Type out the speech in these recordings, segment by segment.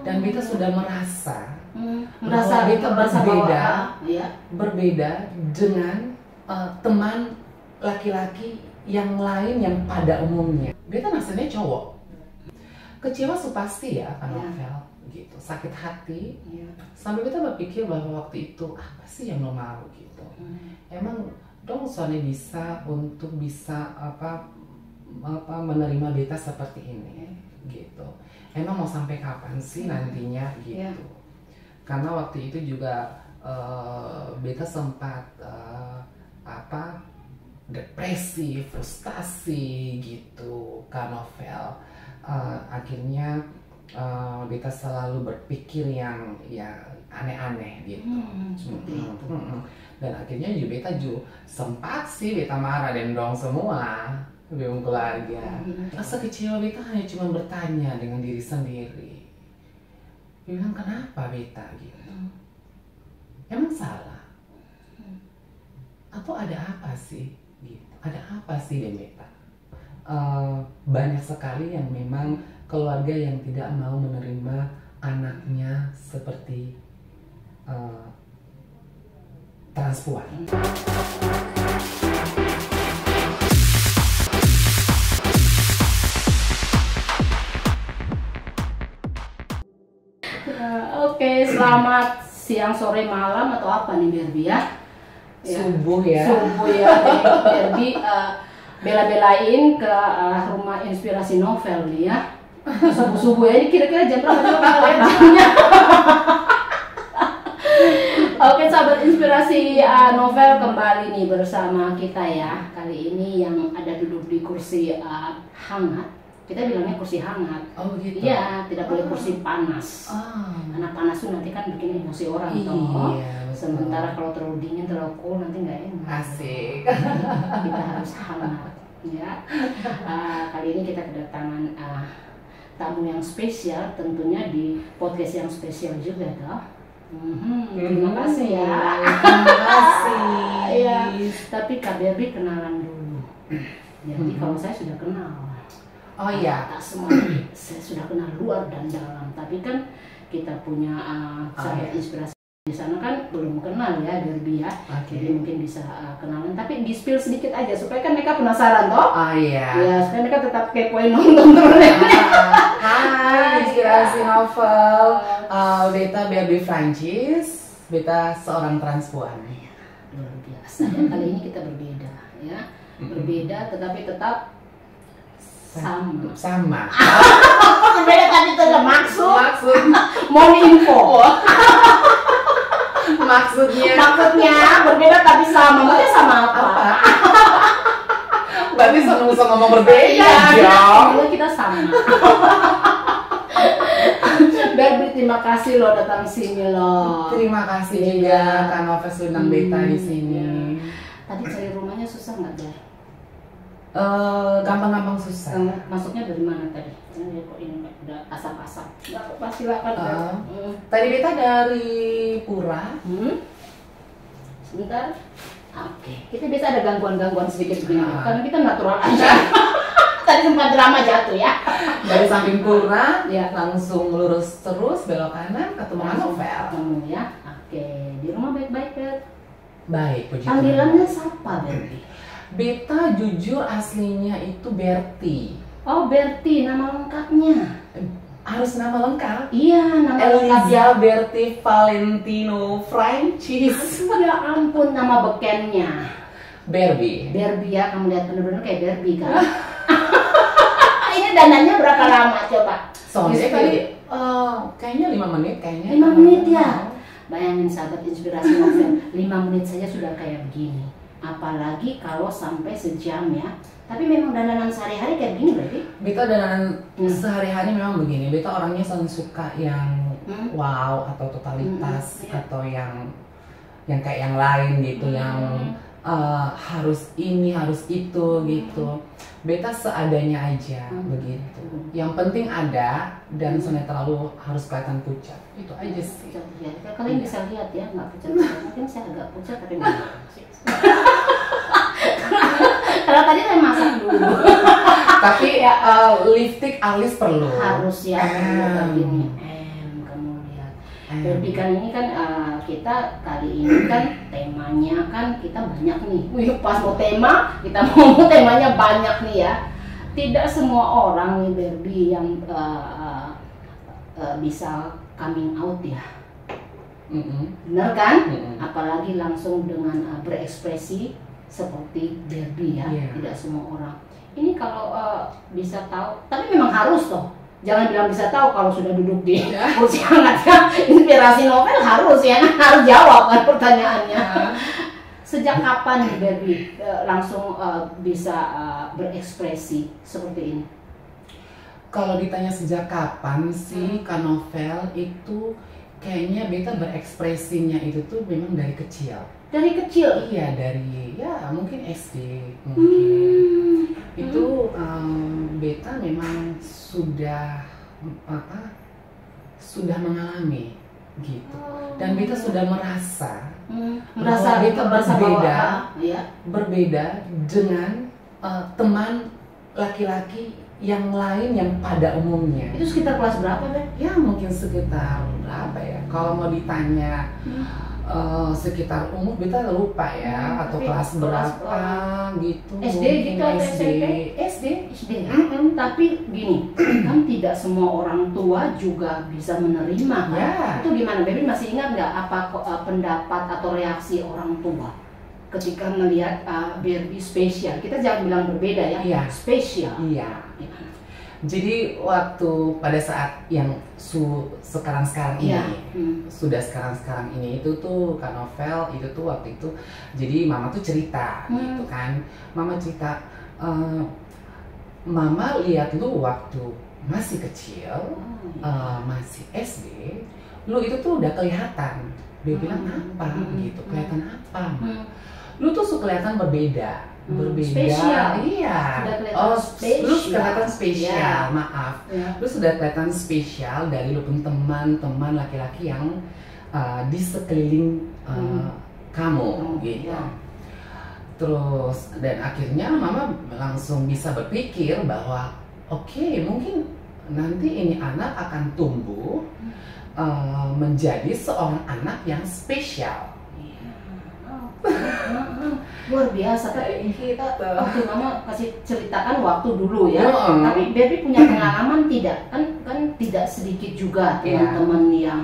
Dan beta sudah merasa beta berbeda, ya. berbeda dengan teman laki-laki yang lain yang pada umumnya. Beta rasanya cowok. Kecewa pasti ya, kan Novel, gitu. Sakit hati. Sampai beta berpikir bahwa waktu itu apa sih yang lo mau gitu. Emang dong Sony bisa menerima beta seperti ini gitu. Emang mau sampai kapan sih nantinya gitu. Karena waktu itu juga beta sempat depresi, frustasi gitu kan Novel. Akhirnya beta selalu berpikir yang ya aneh-aneh gitu. Dan akhirnya juga beta sempat sih beta marah dan dong semua bingung keluarga. Rasa kecewa beta hanya cuma bertanya dengan diri sendiri. Bilang kenapa beta gitu? Emang salah? Atau ada apa sih? Gitu. Ada apa sih dengan beta? Banyak sekali yang memang keluarga yang tidak mau menerima anaknya seperti transpuan. Oke, selamat siang, sore, malam atau apa nih Berbi ya? Subuh ya. Subuh ya, Berbi bela-belain ke rumah inspirasi novel nih ya. Subuh-subuh ya, ini kira-kira jam berapa juga kalau ya jamnya? Oke, sahabat inspirasi novel kembali nih bersama kita ya. Kali ini yang ada duduk di kursi hangat. Kita bilangnya kursi hangat. Oh gitu. Iya, tidak boleh kursi panas. Karena panas tuh nanti kan bikin emosi orang toh. Sementara kalau terlalu dingin, terlalu cool nanti nggak enak. Asik. Kita harus hangat. Ya. Kali ini kita kedatangan tamu yang spesial, tentunya di podcast yang spesial juga toh. Terima kasih ya. Terima kasih. Ya, tapi Kak Berbi kenalan dulu. Jadi kalau saya sudah kenal. Oh iya. Tak semuanya saya sudah kenal luar dan dalam, tapi kan kita punya sahabat inspirasi di sana kan belum kenal ya Berbi ya. Jadi mungkin bisa kenalan, tapi di spill sedikit aja supaya kan mereka penasaran toh. Oh iya. Ya, supaya mereka tetap kepoin nonton terus. Hai, inspirasi novel. Beta Berbi Francis. Beta seorang transpuan. Luar biasa. Dan kali ini kita berbeda ya. Berbeda tetapi tetap sama. Beda tadi itu ada maksud mau info. Maksudnya berbeda tapi sama. Maksudnya sama apa? Berarti sama ngomong berbeda. Iya, kita sama. Berbi, terima kasih lo datang sini lo. Terima kasih juga Kak Novel undang beta di sini. Tadi cari rumahnya susah nggak Ber? Gampang-gampang susah. Masuknya dari mana tadi? Ini kok ini udah asap-asap. Nggak apa-apa, silakan. Tadi beta dari Pura. Sebentar. Oke. Kita biasa ada gangguan-gangguan sedikit begini. Karena kita natural aja. Tadi sempat drama jatuh ya. Dari samping Pura, ya langsung lurus terus belok kanan ketemu Novel. Ya. Oke. Di rumah baik-baik Ber? Baik, puji Tuhan. Panggilannya siapa Berbi? Beta jujur aslinya itu Berti. Oh Berti, nama lengkapnya? Harus nama lengkap? Iya, nama lengkap. Eliza Berti Valentino Francis. Ya ampun, nama bekennya Berbi. Berbi ya, kamu lihat bener-bener kayak Berbi kan? Ini dananya berapa lama coba? Soalnya tadi kayaknya 5 menit kayaknya. 5 menit ya? Bayangin sahabat inspirasi novel, 5 menit saja sudah kayak begini. Apalagi kalau sampai sejam ya. Tapi memang dandanan sehari-hari kayak gini berarti? Beta dandanan sehari-hari memang begini. Beta orangnya selalu suka yang wow atau totalitas atau yang kayak yang lain gitu, yang harus ini harus itu gitu. Beta seadanya aja begitu. Yang penting ada dan soalnya terlalu harus kelihatan pucat. Itu aja sih. Ya, kalian bisa lihat ya, nggak pucat. Mungkin saya agak pucat tapi nggak. Kalau tadi saya masak dulu. Tapi lipstick alis perlu. Harus ya. Begini. Barbie kan ini kan kita kali ini kan temanya kan kita banyak nih. Wih, pas mau tema kita mau temanya banyak nih ya. Tidak semua orang nih Barbie yang bisa coming out ya. Benar kan? Apalagi langsung dengan berekspresi seperti Barbie ya. Tidak semua orang. Ini kalau bisa tahu, tapi memang harus toh. Jangan bilang bisa tahu kalau sudah duduk di kursi hangatnya inspirasi novel, harus ya, harus jawab kan pertanyaannya. Sejak kapan nih Barbie langsung bisa berekspresi seperti ini? Kalau ditanya sejak kapan sih Kak Novel, itu kayaknya beta berekspresinya itu tuh memang dari kecil. Dari kecil? Iya, dari ya mungkin SD mungkin. Itu beta memang sudah mengalami gitu. Dan beta sudah merasa beta berbeda dengan teman laki-laki yang lain yang pada umumnya. Itu sekitar kelas berapa, Beb? Ya mungkin sekitar berapa ya? Kalau mau ditanya sekitar umur beta lupa ya, atau kelas berapa gitu. SD gitu atau SMP? SD. Tapi gini, kan tidak semua orang tua juga bisa menerima kan? Ya. Itu gimana, Bebe? Masih ingat nggak apa pendapat atau reaksi orang tua ketika melihat Barbie spesial? Kita jangan bilang berbeda ya, spesial. Iya. Jadi waktu pada saat yang sekarang ini, sudah sekarang ini itu tuh Kak Novel itu tuh waktu itu, jadi mama tuh cerita gitu kan, mama cerita, mama lihat lu waktu masih kecil, masih SD, lu itu tuh udah kelihatan. Dia bilang apa gitu, kelihatan apa? Lu tuh kelihatan berbeda. Spesial. Iya. Lu kelihatan spesial. Maaf. Lu sudah kelihatan spesial dari lu pun teman-teman laki-laki yang di sekeliling kamu gitu. Terus dan akhirnya mama langsung bisa berpikir bahwa oke, mungkin nanti ini anak akan tumbuh menjadi seorang anak yang spesial. Luar biasa kan kita waktu mama kasih ceritakan waktu dulu ya. Tapi Barbie punya pengalaman tidak? Kan tidak sedikit juga teman-teman yang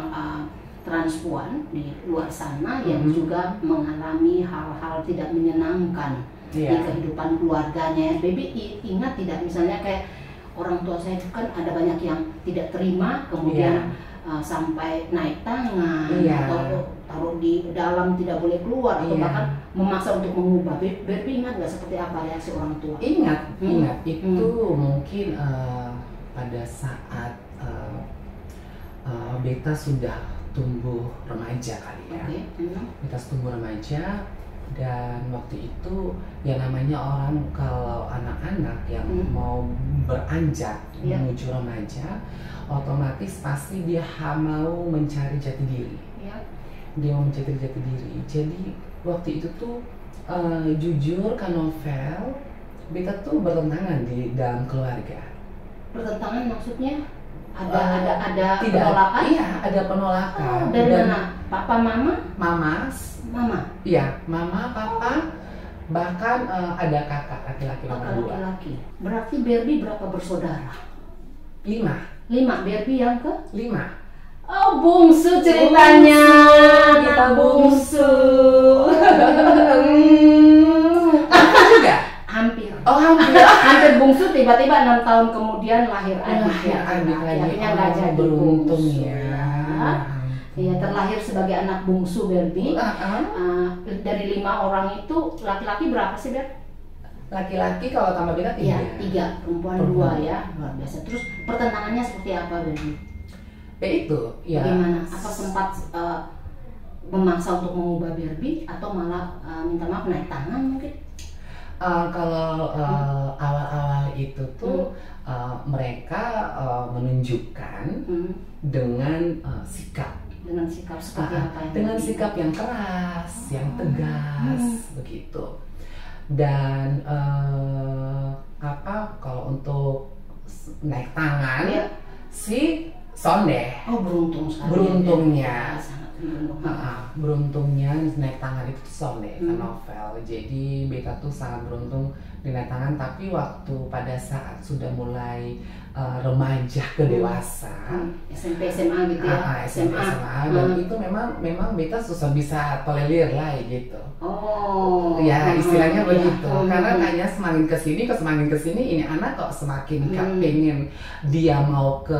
transpuan di luar sana yang juga mengalami hal-hal tidak menyenangkan di kehidupan keluarganya. Barbie ingat tidak, misalnya kayak orang tua saya kan ada banyak yang tidak terima, kemudian sampai naik tangan atau taruh di dalam tidak boleh keluar atau bahkan memaksa untuk mengubah. Barbie ingat nggak seperti apa reaksi orang tua? Ingat itu mungkin pada saat beta sudah tumbuh remaja kali ya. Beta tumbuh remaja dan waktu itu ya namanya orang kalau anak-anak yang mau beranjak menuju remaja, otomatis pasti dia mau mencari jati diri. Dia mau mencari jati diri. Jadi waktu itu tuh jujur Kak Novel, beta tuh bertentangan di dalam keluarga. Bertentangan maksudnya? Ada penolakan? Iya, ada penolakan. Dari mana? Papa, mama? Mama. Iya, mama, papa, bahkan ada kakak laki-laki nomor 2. Laki-laki. Berarti Barbie berapa bersaudara? 5. Barbie yang ke? 5. Oh, bungsu ceritanya. Kita bungsu. Juga? Hampir. Oh, hampir. Hampir bungsu, tiba-tiba 6 tahun kemudian lahir adik. Akhirnya nggak jadi beruntung bungsu. ya. Iya, terlahir sebagai anak bungsu Barbie. Dari 5 orang itu laki-laki berapa sih, Ber? Laki-laki kalau tambah beta 3. Iya, 3, perempuan 2 ya, luar biasa. Terus pertentangannya seperti apa, Barbie? Ya itu, ya. Bagaimana? Apa sempat memaksa untuk mengubah Barbie atau malah minta maaf, naik tangan mungkin? Kalau awal-awal itu tuh mereka menunjukkan dengan sikap. Dengan sikap seperti apa yang dengan sikap yang keras, yang tegas, begitu. Dan kalau untuk naik tangan, si Sonde. Oh, beruntung sekali. Beruntungnya. Sangat beruntung. Beruntungnya naik tangan itu sonde ke novel. Jadi beta tuh sangat beruntung di naik tangan. Tapi waktu pada saat sudah mulai remaja ke dewasa, SMP SMA gitu ya. SMP SMA dan itu memang beta susah bisa tolerir lah gitu. Oh. Ya istilahnya begitu. Karena kayaknya semakin kesini ini anak kok semakin pengen dia mau ke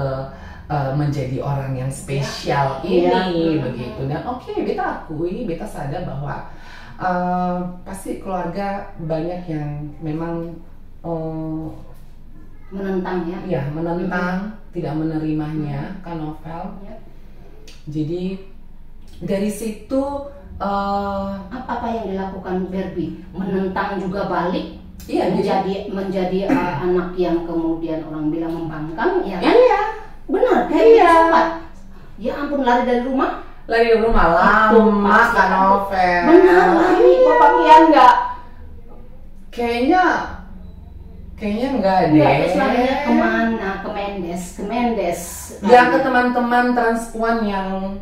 menjadi orang yang spesial ini begitu. Dan oke, beta akui, beta sadar bahwa pasti keluarga banyak yang memang menentang ya. Iya, menentang, tidak menerimanya kan novel. Jadi dari situ apa yang dilakukan Barbie? Menentang juga balik. Iya, menjadi anak yang kemudian orang bilang membangkang, ya kan? Iya. Benar, kayak sempat. Ya ampun, lari dari rumah. Lama kan novel. Benar, lari. Bapak Kian enggak? Kayaknya enggak deh. Terus larinya kemana? Ke Mendes. Ya ke teman-teman transpuan yang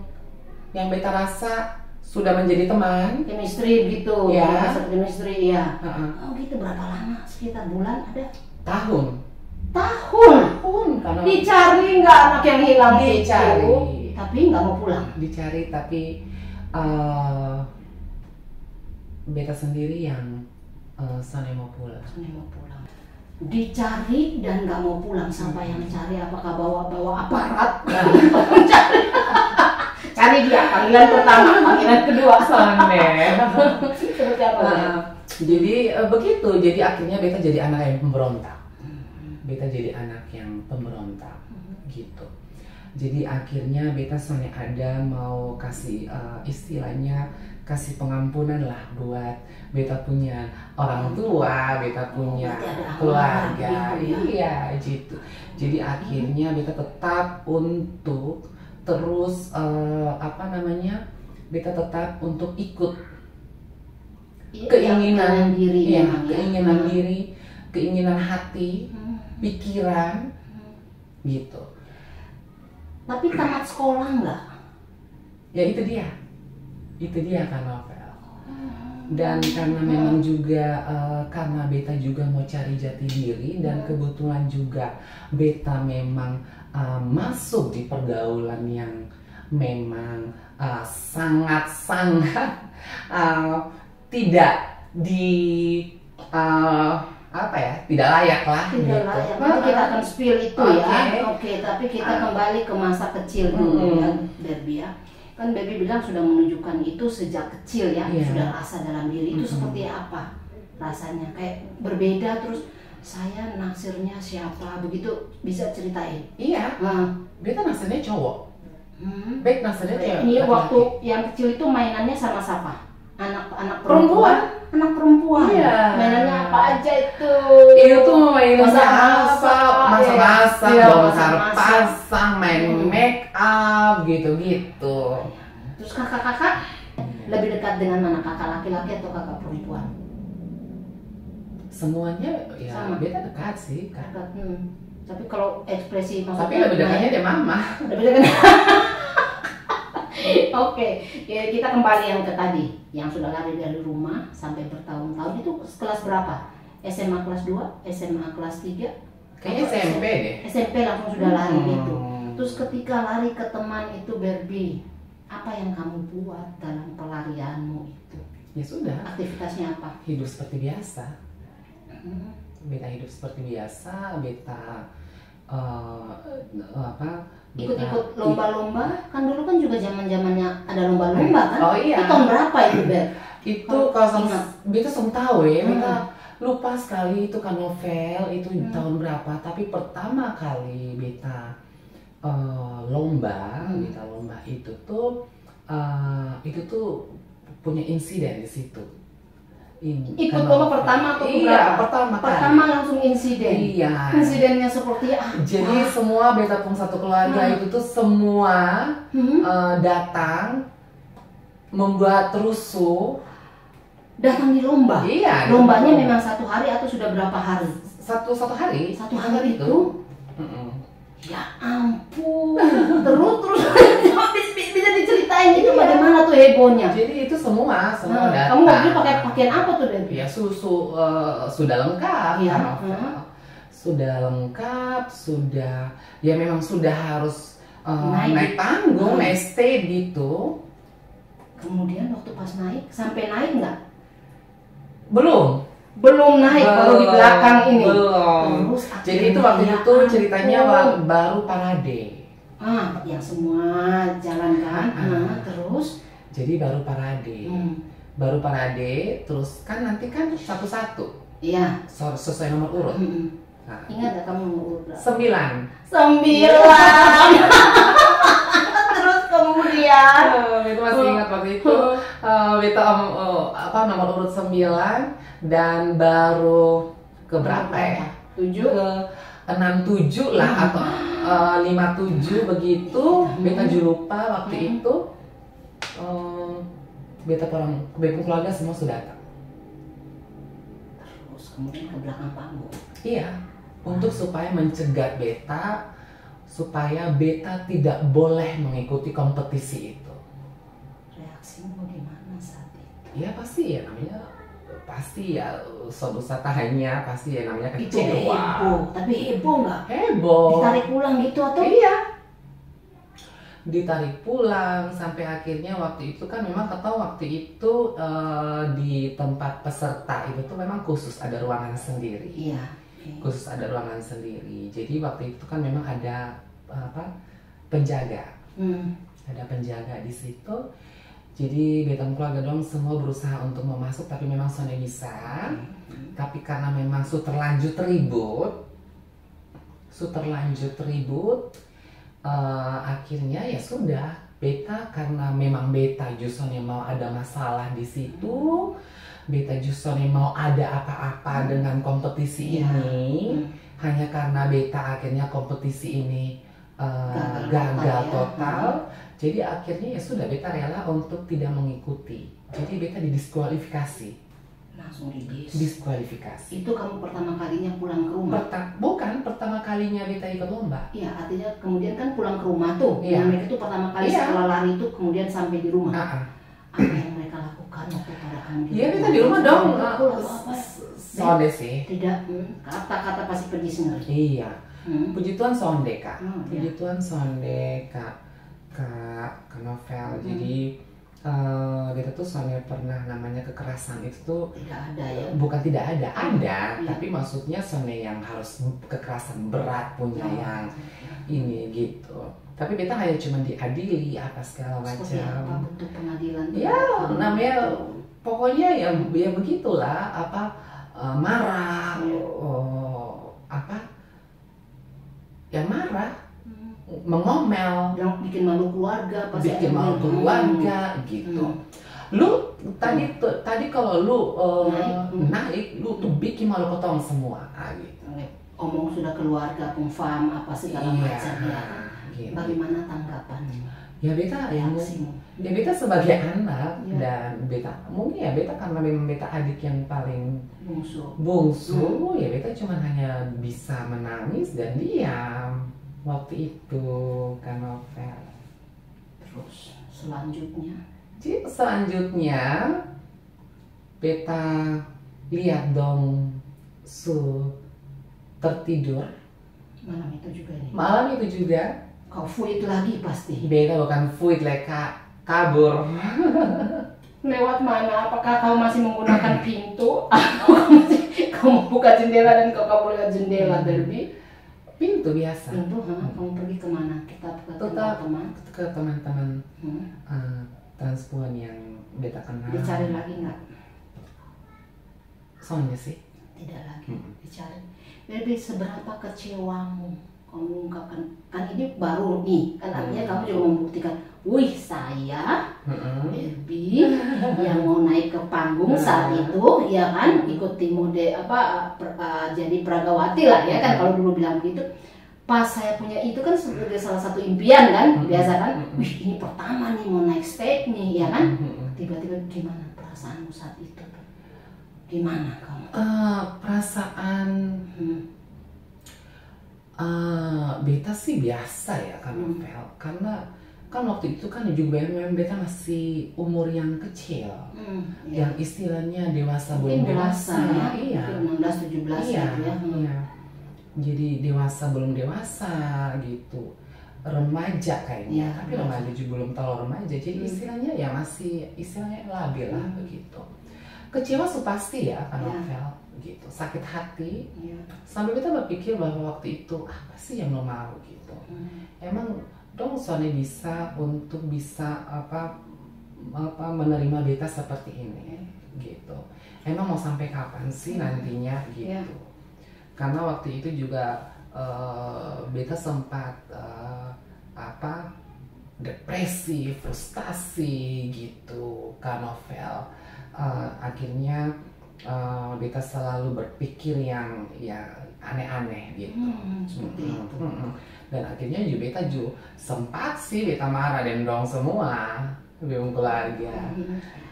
beta rasa sudah menjadi teman. Chemistry gitu. Ya. Chemistry ya. Oh gitu, berapa lama? Sekitar bulan ada? Tahun karena dicari nggak anak yang hilang dicari itu, tapi nggak mau pulang. Dicari tapi beta sendiri yang sana mau pulang. Dicari dan nggak mau pulang. Siapa yang cari? Apakah bawa aparat? Cari dia, panggilan pertama, panggilan kedua. Seperti apa? Jadi begitu. Jadi akhirnya beta jadi anak yang pemberontak. Gitu. Jadi akhirnya beta soalnya ada mau kasih istilahnya kasih pengampunan lah buat beta punya orang tua, beta punya keluarga. Iya gitu. Jadi akhirnya beta tetap untuk terus beta tetap untuk ikut keinginan diri, keinginan hati, pikiran gitu. Tapi tamat sekolah enggak? Ya itu dia kan novel. Dan karena memang juga karena beta juga mau cari jati diri dan kebetulan juga beta memang masuk di pergaulan yang memang sangat-sangat tidak tidak layak lah. Tidak layak. Nanti kita akan spill itu ya. Oke, tapi kita kembali ke masa kecil dulu ya, Barbie ya. Kan Barbie bilang sudah menunjukkan itu sejak kecil ya, sudah rasa dalam diri itu seperti apa rasanya? Kayak berbeda terus saya naksirnya siapa begitu, bisa ceritain? Iya. Beta naksirnya cowok. Baik naksirnya cewek. Ini waktu yang kecil itu mainannya sama siapa? Anak perempuan. Anak perempuan. Iya. Mainannya apa aja itu? Itu mainan masak-masak, bongkar pasang, main make up gitu-gitu. Terus kakak-kakak lebih dekat dengan mana? Kakak laki-laki atau kakak perempuan? Semuanya ya sama. Beta dekat sih. Dekat. Tapi kalau ekspresi tapi lebih dekatnya dia mama. Lebih dekat. Oke, ya, kita kembali yang ke tadi, yang sudah lari dari rumah sampai bertahun-tahun itu kelas berapa? SMA kelas 2, SMA kelas 3? Kayaknya SMP deh. SMP langsung sudah lari gitu. Terus ketika lari ke teman itu Barbie, apa yang kamu buat dalam pelarianmu itu? Ya sudah. Aktivitasnya apa? Hidup seperti biasa. Beta hidup seperti biasa, beta ikut-ikut lomba-lomba, kan dulu kan juga zaman-zamannya ada lomba-lomba kan? Oh iya. Itu tahun berapa itu, Ber? Itu kalau beta belum tahu ya, beta lupa sekali itu kan novel itu tahun berapa. Tapi pertama kali beta lomba itu tuh punya insiden di situ. Ikut lomba pertama atau iya, pertama langsung insiden. Iya. Insidennya seperti apa? Jadi semua beta pun satu keluarga itu tuh semua datang membuat rusuh. Datang di lomba. Iya. Lombanya memang satu hari atau sudah berapa hari? Satu hari. Satu hari itu. Ya ampun, terus bisa diceritain itu bagaimana tuh hebohnya? Jadi itu semua datang. Kamu waktu itu pakai pakaian apa tuh Debbie? Ya sudah lengkap, Iya. Novel. Sudah lengkap, sudah ya memang sudah harus naik panggung, naik stage gitu. Kemudian waktu pas naik, sampai naik nggak? Belum naik, baru di belakang ini. Belum. Terus jadi itu waktu itu ceritanya baru parade. Yang semua jalan kan. Terus? Jadi baru parade. Baru parade, terus kan nanti kan satu-satu. Iya. Sesuai nomor urut. Nah. Ingat gak kamu nomor urut? 9. Terus kemudian itu masih ingat waktu itu beta nomor urut 9 dan baru ke berapa ya? 7 ke 67 lah atau 57 begitu. Beta juga lupa waktu itu. Beta keluarga semua sudah datang. Terus kemudian ke belakang panggung. Iya, untuk supaya mencegah beta supaya beta tidak boleh mengikuti kompetisi itu. Reaksimu gimana saat itu? Ya pasti ya hanya pasti ya namanya kecewa. Heboh, tapi heboh nggak? Heboh. Ditarik pulang gitu atau? Iya. Ditarik pulang sampai akhirnya waktu itu kan memang waktu itu di tempat peserta itu tuh memang khusus ada ruangan sendiri. Iya. Khusus ada ruangan sendiri. Jadi waktu itu kan memang ada penjaga. Ada penjaga di situ. Jadi beta keluarga dong semua berusaha untuk mau masuk tapi memang soalnya bisa. Tapi karena memang terlanjut ribut, akhirnya ya sudah beta karena memang beta justru mau ada masalah di situ. Beta justru mau ada apa-apa dengan kompetisi ini. Hanya karena beta akhirnya kompetisi ini gagal total. Jadi akhirnya ya sudah beta rela untuk tidak mengikuti. Jadi beta didiskualifikasi. Langsung didiskualifikasi. Itu kamu pertama kalinya pulang ke rumah? Bukan pertama kalinya beta ikut lomba. Iya, artinya kemudian kan pulang ke rumah tuh. Iya. Mereka itu pertama kali setelah lari itu kemudian sampai di rumah. Apa yang mereka lakukan waktu pada kamu di rumah? Iya, beta di rumah dong. Sonde sih. Tidak, kata-kata pasti pergi sendiri. Iya. Puji Tuhan sonde kak. Puji Tuhan sonde kak Novel. Jadi beta tuh soalnya pernah namanya kekerasan itu tuh tidak ada ya? Bukan tidak ada, tapi maksudnya soalnya yang harus kekerasan berat punya yang ini gitu. Tapi beta hanya cuma diadili apa segala macam. Seperti apa bentuk pengadilan? Ya namanya pokoknya ya begitulah marah marah. Mengomel, yang bikin malu keluarga, gitu. Lu tadi kalau lu naik, lu tuh bikin malu ketong semua, gitu. Omong sudah keluarga, pengfam apa segala macam ya. Gitu. Bagaimana tanggapanmu? Ya beta sebagai anak dan beta mungkin ya beta karena memang beta adik yang paling bungsu, ya beta cuma hanya bisa menangis dan diam. Waktu itu kan Novel. Terus selanjutnya beta lihat dong tertidur malam itu juga kau fuit lagi pasti. Beta bukan fuit leka kabur. Lewat mana? Apakah kau masih menggunakan pintu atau kamu buka jendela dan kau kabur lewat jendela Derby? Pintu biasa. Kamu pergi kemana? Tetap ke teman-teman transpuan yang beta kenal. Dicari lagi nggak? Soalnya sih tidak lagi dicari. Jadi seberapa kecewamu kamu ungkapkan? Kan ini baru nih, kan artinya kamu juga membuktikan, wih saya Derby yang mau naik ke panggung saat itu, ya kan, ikuti mode jadi Pragawati lah ya kan, kalau dulu bilang begitu. Pas saya punya itu kan sebagai salah satu impian kan, biasa kan, wih ini pertama nih mau naik stage nih, ya kan. Tiba-tiba gimana perasaanmu saat itu? Gimana kamu? Perasaan Beta sih biasa ya kan Novel, karena kan waktu itu kan juga memang beta masih umur yang kecil, Ya. yang istilahnya dewasa Mungkin belum dewasa, ya, iya, mungkin 16-17 iya, gitu ya. iya. Jadi dewasa belum dewasa gitu, remaja kayaknya, Iya, tapi remaja. remaja juga belum terlalu remaja, jadi istilahnya ya masih istilahnya labil lah begitu. Kecewa sih pasti ya kan Iya. Novel, gitu, sakit hati. Iya. Sampai kita berpikir bahwa waktu itu apa sih yang lo mau gitu. Emang dong soalnya bisa untuk bisa apa menerima beta seperti ini gitu. Emang mau sampai kapan sih nantinya gitu. Iya. Karena waktu itu juga beta sempat depresi, frustasi gitu kan Novel. Akhirnya beta selalu berpikir yang ya aneh-aneh gitu. Seperti itu. Dan akhirnya juga beta juga sempat sih beta marah dan dong semua bingung keluarga.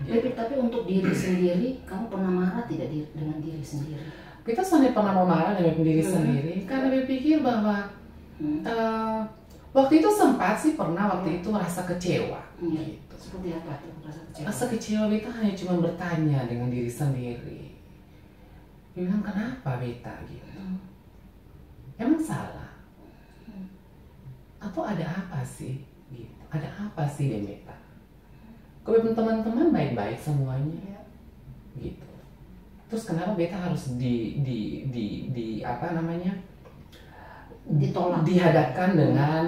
Tapi untuk diri sendiri, kamu pernah marah tidak dengan diri sendiri? Kita soalnya pernah mau marah dengan diri sendiri karena berpikir bahwa waktu itu sempat sih pernah waktu itu rasa kecewa. Gitu. Seperti apa tuh rasa kecewa? Rasa kecewa beta hanya cuma bertanya dengan diri sendiri. Bilang kenapa beta gitu? Emang salah? Atau ada apa sih? Gitu. Ada apa sih dengan beta? Kalau teman-teman baik-baik semuanya, gitu. Terus kenapa beta harus ditolak, dihadapkan dengan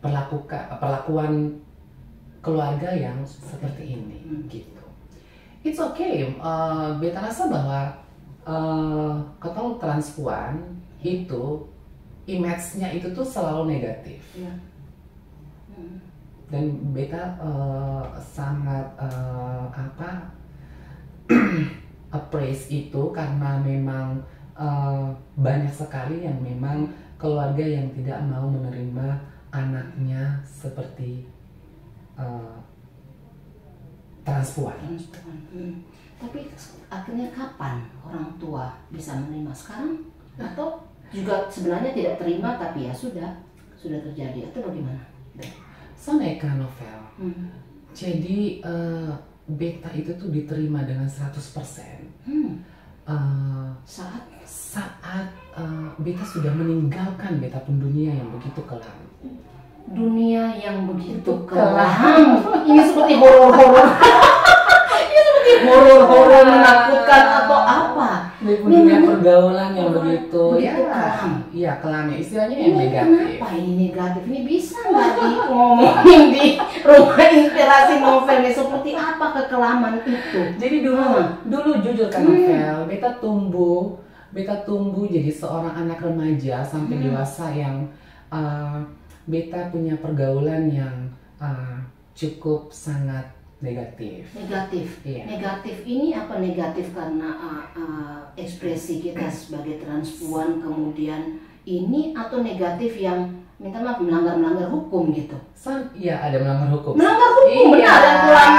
perlakuan keluarga yang seperti ini, gitu. It's okay. Beta rasa bahwa ketemu transpuan itu image-nya itu tuh selalu negatif. Dan beta sangat appraise itu karena memang banyak sekali yang memang keluarga yang tidak mau menerima anaknya seperti transpuan. Tapi akhirnya kapan orang tua bisa menerima? Sekarang? Atau juga sebenarnya tidak terima tapi ya sudah terjadi atau bagaimana? Soalnya Novel. Jadi beta itu tuh diterima dengan 100%. Saat beta sudah meninggalkan beta pun dunia yang begitu kelam. Dunia yang begitu kelam. Ini seperti horor-horor. Horor-horor menakutkan atau apa? Dunia pergaulan yang begitu kelam. Iya kelamnya, istilahnya yang negatif. Kenapa ini negatif? Ini bisa nggak ngomongin di rumah inspirasi novel nih? Seperti apa kekelaman itu? Jadi dulu jujur kan Novel, beta tumbuh jadi seorang anak remaja sampai dewasa yang beta punya pergaulan yang cukup sangat negatif. Iya. Negatif ini apa negatif karena ekspresi kita sebagai transpuan kemudian ini atau negatif yang minta maaf melanggar hukum gitu? Iya ada melanggar hukum. Melanggar hukum benar dan pulang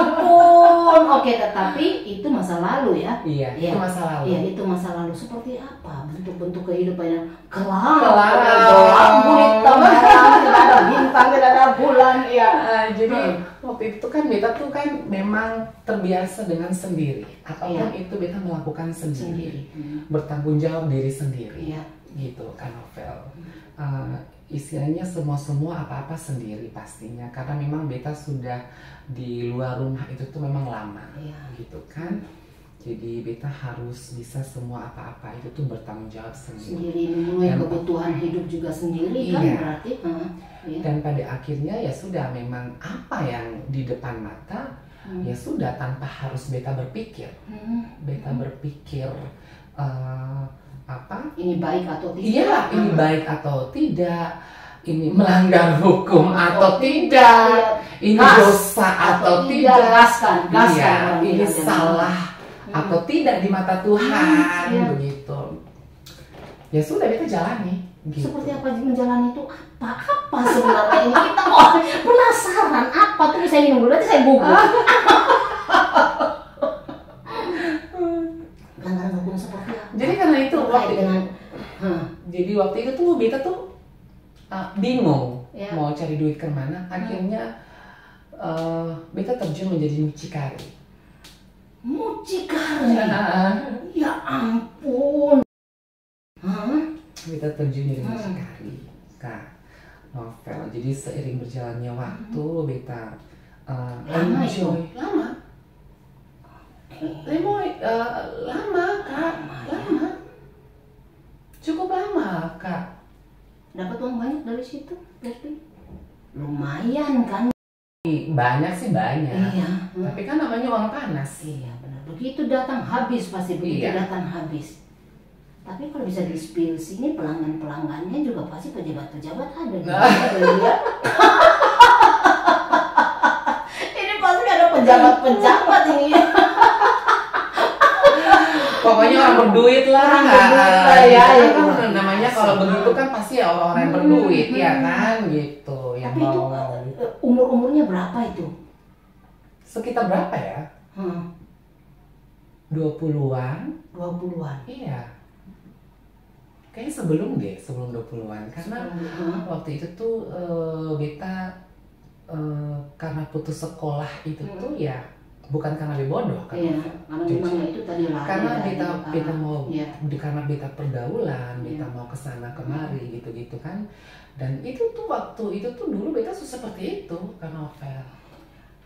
ampun. Oke, tetapi itu masa lalu ya? Iya. Itu masa lalu. Iya itu masa lalu. Seperti apa bentuk-bentuk kehidupan yang kelam? Lampu hitam, tidak ada bintang, tidak ada bulan, ya. Jadi waktu itu kan beta tuh kan memang terbiasa dengan sendiri. Apapun itu beta melakukan sendiri. Bertanggung jawab diri sendiri. Gitu kan Novel. Istilahnya semua apa-apa sendiri pastinya karena memang beta sudah di luar rumah itu tuh memang lama gitu kan. Jadi beta harus bisa semua apa-apa itu tuh bertanggung jawab sendiri. Memenuhi kebutuhan hidup juga sendiri kan berarti. Dan pada akhirnya ya sudah memang apa yang di depan mata ya sudah tanpa harus beta berpikir. Beta berpikir ini baik atau tidak? Iya, ini baik atau tidak? Ini melanggar hukum atau tidak? Ini dosa atau tidak? Gaskan. Iya, ini salah atau tidak di mata Tuhan begitu. Ya sudah beta jalani. Gitu. Seperti apa menjalani itu apa sebenarnya ini kita penasaran apa tuh saya minum dulu nanti saya google. Pelanggaran hukum seperti apa? Jadi karena itu waktu dengan waktu itu tuh Beta tuh bingung Ya. mau cari duit kemana. Akhirnya Beta terjun menjadi mucikari. Mucikari. Ya ampun. Hah? Beta terjun jadi mucikari, Kak Novel. Jadi seiring berjalannya waktu Beta Lama enjoy. itu? Lama. Lama, Kak. Lama. Cukup lama, Kak. Dapat uang banyak dari situ, berarti? Lumayan kan? Banyak sih banyak. Iya. Tapi kan namanya uang panas. Iya benar. Begitu datang habis pasti begitu Iya. datang habis. Tapi kalau bisa di spill sini pelanggan-pelanggannya juga pasti pejabat-pejabat ada. Iya. Ini pasti ada pejabat-pejabat ini. Pokoknya orang berduit lah. Orang berduit lah, ya, Kan ya. kan namanya kalau begitu kan pasti ya orang-orang yang berduit ya kan gitu. Yang Tapi itu umur-umurnya berapa itu? sekitar berapa ya? 20-an? 20-an. Iya. Kayaknya sebelum 20-an. Karena waktu itu tuh Beta karena putus sekolah itu tuh ya bukan karena dia bodoh kan. Iya, karena memang itu tadi lah. Karena Beta mau Iya. karena Beta pergaulan, Beta mau kesana kemari gitu-gitu kan. Dan itu tuh waktu itu tuh dulu Beta seperti itu kan Novel.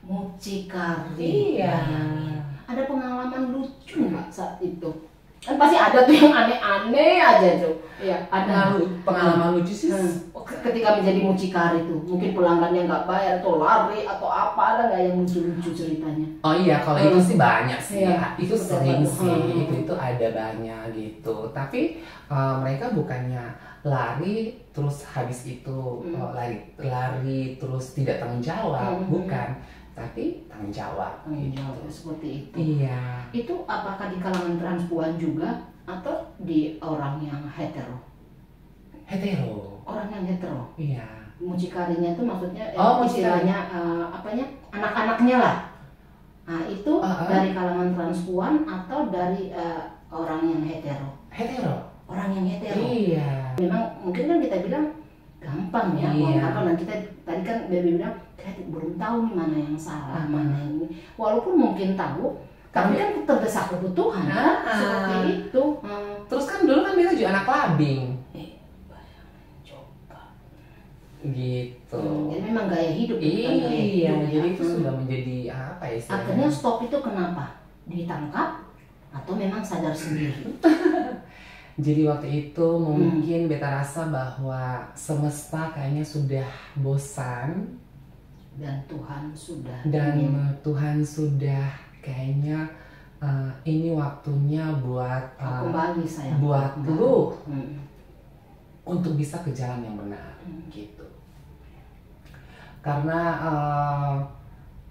Mucikari. Iya. Ada pengalaman lucu nggak saat itu? Kan pasti ada tuh yang aneh-aneh aja tuh. Iya, ada. Pengalaman lucu sih. Ketika menjadi mucikari tuh, mungkin pelanggannya nggak bayar atau lari atau apa, ada nggak yang lucu-lucu ceritanya? Oh iya, kalau itu sih banyak sih. Iya. Itu sering Betul. sih. Itu ada banyak gitu. Tapi mereka bukannya lari terus habis itu lari terus tidak tanggung jawab, bukan. Tapi tanggung jawab. Gitu. Seperti itu. Iya. Itu apakah di kalangan transpuan juga atau di orang yang hetero? Hetero. Orang yang hetero. Iya. Mucikarinya itu maksudnya mucikari. istilahnya anak-anaknya lah. Nah itu dari kalangan transpuan atau dari orang yang hetero? Hetero. Orang yang hetero. Iya. Memang mungkin kan kita bilang gampang ya, Iya. gampang. Dan kita tadi kan Baby bilang kita belum tahu nih mana yang salah, mana yang ini. Walaupun mungkin tahu, tapi kan terdesak kebutuhan seperti itu. Terus kan dulu kan Beta juga anak labing. Coba. Gitu. Jadi memang gaya hidup. bukan gaya Iya, hidup, jadi ya. itu sudah menjadi apa ya istilahnya? Akhirnya stop itu kenapa? Ditangkap atau memang sadar sendiri? Jadi waktu itu mungkin Beta rasa bahwa semesta kayaknya sudah bosan Dan Tuhan sudah Tuhan sudah kayaknya ini waktunya buat kembali saya buat lu untuk bisa ke jalan yang benar gitu. Karena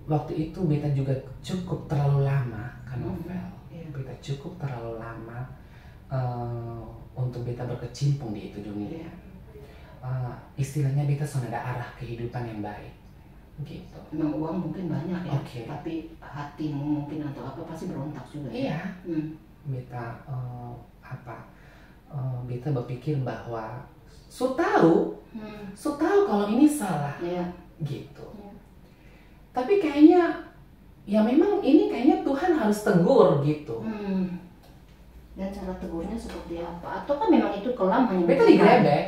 waktu itu Beta juga cukup terlalu lama kan Novel. Beta cukup terlalu lama untuk Beta berkecimpung di itu dunia. Istilahnya Beta sudah ada arah kehidupan yang baik gitu. Memang uang mungkin banyak ya, Oke. tapi hatimu mungkin atau apa pasti berontak juga. Iya. Ya? Beta Beta berpikir bahwa su tahu kalau ini salah Iya. gitu. Iya. Tapi kayaknya ya memang ini kayaknya Tuhan harus tegur gitu. Dan cara tegurnya seperti apa? Atau kan memang itu kelam hanya Beta digrebek.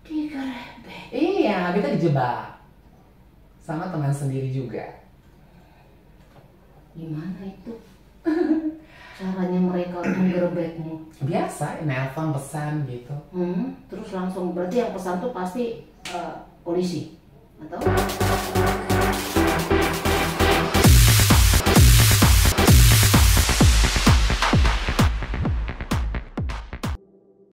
Digrebek. Iya, Beta dijebak sama teman sendiri juga. Gimana itu? Caranya mereka menggerebekmu? Biasa, nelpon pesan gitu. Terus langsung berarti yang pesan tuh pasti polisi atau?